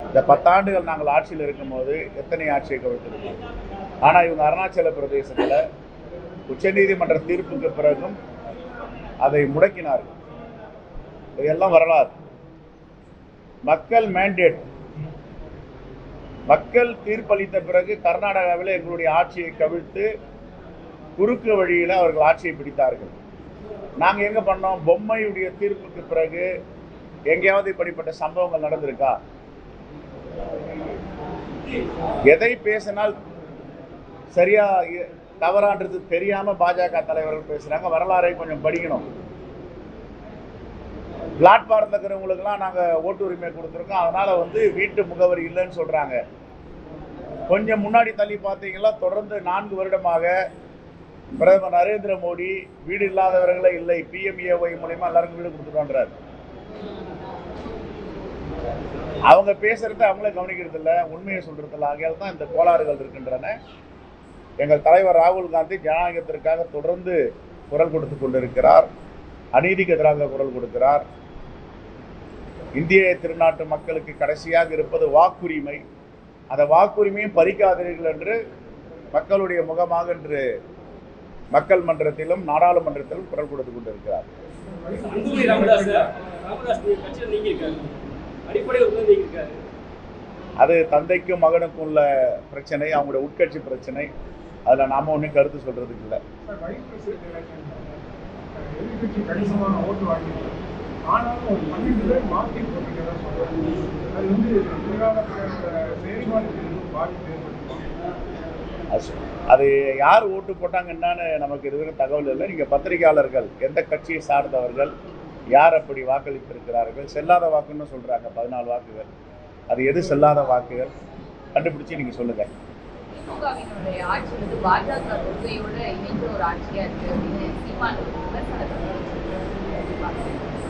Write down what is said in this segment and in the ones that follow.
இந்த 10 ஆண்டுகள் நாங்கள் ஆட்சியில் இருக்கும்போது எத்தனை ஆட்சியை கவிழ்த்திருக்கோம். ஆனால் இவங்க அருணாச்சல பிரதேசத்தில் உச்சநீதிமன்ற தீர்ப்புக்கு பிறகும் அதை முடக்கினார்கள். இதெல்லாம் வரலாறு. மக்கள் மேண்டேட், மக்கள் தீர்ப்பளித்த பிறகு கர்நாடகாவில் எங்களுடைய ஆட்சியை கவிழ்த்து குறுக்கு வழியில் அவர்கள் ஆட்சியை பிடித்தார்கள். நாங்கள் எங்கே பண்ணோம்? பொம்மையுடைய தீர்ப்புக்கு பிறகு எங்கேயாவது இப்படிப்பட்ட சம்பவங்கள் நடந்திருக்கா? எதை பேசினால் சரியா தவறான்றது தெரியாம பாஜக தலைவர்கள் பேசுறாங்க. வரலாறை கொஞ்சம் படிக்கணும். பிளாட்பாரத்தில் இருக்கிறவங்களுக்குலாம் நாங்கள் ஓட்டு உரிமை கொடுத்துருக்கோம், அதனால வீட்டு முகவரி இல்லைன்னு சொல்றாங்க. கொஞ்சம் முன்னாடி தள்ளி பார்த்தீங்கன்னா தொடர்ந்து 4 வருடமாக பிரதமர் நரேந்திர மோடி வீடு இல்லாதவர்களே இல்லை, PMAY மூலமா எல்லாருக்கும் வீடு கொடுத்துட்டோன்றார். அவங்க பேசுறத அவங்களே கவனிக்கிறது இல்லை, உண்மையை சொல்றது இல்லை. ஆகையால் தான் இந்த கோளாறுகள் இருக்கின்றன. எங்கள் தலைவர் ராகுல் காந்தி ஜனநாயகத்திற்காக தொடர்ந்து குரல் கொடுத்து கொண்டிருக்கிறார். அநீதிக்கு எதிராக குரல் கொடுக்கிறார். இந்திய திருநாட்டு மக்களுக்கு கடைசியாக இருப்பது வாக்குரிமை. அந்த வாக்குரிமையும் பறிக்காதீர்கள் என்று மக்களுடைய முகமாக இன்று மக்கள் மன்றத்திலும் நாடாளுமன்றத்திலும் குரல் கொடுத்து கொண்டிருக்கிறார். அது தந்தைக்கும் மகனுக்கும் உள்ள பிரச்சனை, அவங்களுடைய உட்கட்சி பிரச்சனை. அதில் நாம ஒன்றும் கருத்து சொல்றதுக்கு இல்லை. அது யார் ஓட்டு போட்டாங்க என்னன்னு நமக்கு இதுவரைக்கும் தகவல் இல்லை. நீங்க பத்திரிகையாளர்கள் எந்த கட்சியை சார்ந்தவர்கள் யார் அப்படி வாக்களித்திருக்கிறார்கள்? செல்லாத வாக்குன்னு சொல்றாங்க 14 வாக்குகள். அது எது செல்லாத வாக்குகள் கண்டுபிடிச்சு நீங்க சொல்லுங்க. திமுகவினுடைய ஆட்சி பாஜக கொள்கையோட இணைந்த ஒரு ஆட்சியா இருக்கு அப்படின்னு சீமான்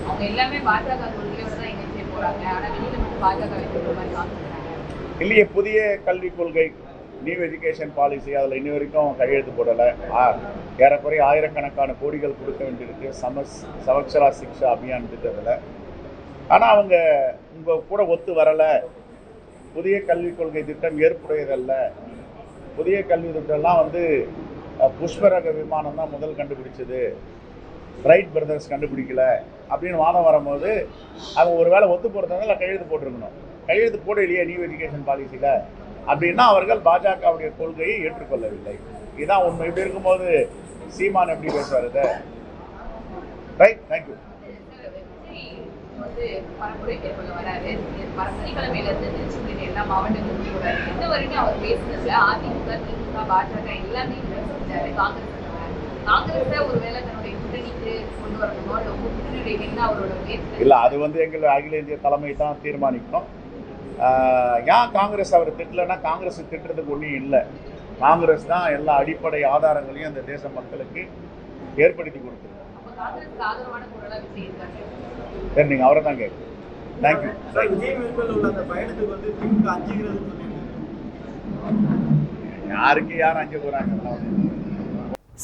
அவங்க எல்லாமே பாஜக கொள்கையோட தான் இணைந்தே போறாங்க. ஆனா வெளியில மட்டும் பாஜக வைக்கிற மாதிரி காமிக்கிறாங்க. இல்லையே, புதிய கல்விக் கொள்கை, நியூ எஜுகேஷன் பாலிசி, அதில் இன்ன வரைக்கும் கையெழுத்து போடலை. ஏறக்குறைய ஆயிரக்கணக்கான கோடிகள் கொடுக்க வேண்டியிருக்கு சமக்ஷரா சிக்ஷா அபியான் திட்டத்தில். ஆனால் அவங்க உங்கள் கூட ஒத்து வரலை. புதிய கல்விக் கொள்கை திட்டம் ஏற்புடையதல்ல. புதிய கல்வி திட்டம்லாம் புஷ்பரக விமானம் தான் முதல் கண்டுபிடிச்சது, ரைட் பிரதர்ஸ் கண்டுபிடிக்கல அப்படின்னு வாதம் வரும்போது அவங்க ஒரு வேளை ஒத்து போகிறதுனால கையெழுத்து போட்டிருக்கணும். கையெழுத்து போட இல்லையா நியூ எஜுகேஷன் பாலிசியில் அப்படின்னா அவர்கள் பாஜகவுடைய கொள்கையை ஏற்றுக்கொள்ளவில்லை. இதுதான் உண்மை. இப்படி இருக்கும்போது சீமான் எப்படி பேசுவார் இதை? Right, thank you. பரப்புரை மேற்கொள்ள வராரு. சனிக்கிழமையில இருந்து திருச்சி எல்லா மாவட்டங்களுக்கும் போறாரு. இந்த வரைக்கும் அவர் பேசுனதுல அதிமுக, திமுக, பாஜக எல்லாமே விமர்சிச்சாரு. காங்கிரஸ் ஒருவேளை தன்னுடைய கூட்டணிக்கு கொண்டு வரணுமோ இல்ல கூட்டணியுடைய என்ன அவரோட முயற்சி இல்ல, அது எங்கள் அகில இந்திய தலைமை தான் தீர்மானிக்கணும். ஏன் காங்கிரஸ் அவர் திட்டலைன்னா காங்கிரஸ் திட்டுறதுக்கு ஒன்றும் இல்லை. காங்கிரஸ் தான் எல்லா அடிப்படை ஆதாரங்களையும் அந்த தேச மக்களுக்கு ஏற்படுத்தி கொடுத்துருக்கு. காங்கிரஸ்க்கு ஆதரவான குரலா விஜய் இருக்காரு. சரி, நீங்க அவரை தான் கேட்க. தேங்க்யூ. யாருக்கு யார் அஞ்ச போறாங்க?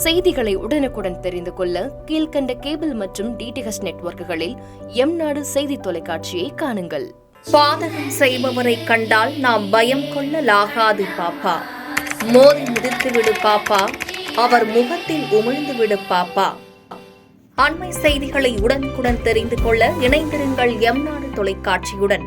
செய்திகளை உடனுக்குடன் தெரிந்து கொள்ள கீழ்கண்ட கேபிள் மற்றும் DTH நெட்வொர்க்குகளில் எம்நாடு செய்தி தொலைக்காட்சியை காணுங்கள். பாதகம் செய்பவரை கண்டால் நாம் பயம் கொள்ளலாகாது பாப்பா. மோதி மிதித்துவிடு பாப்பா, அவர் முகத்தில் உமிழ்ந்துவிடு பாப்பா. அண்மை செய்திகளை உடனுக்குடன் தெரிந்து கொள்ள இணைந்திருங்கள் எம்நாடு தொலைக்காட்சியுடன்.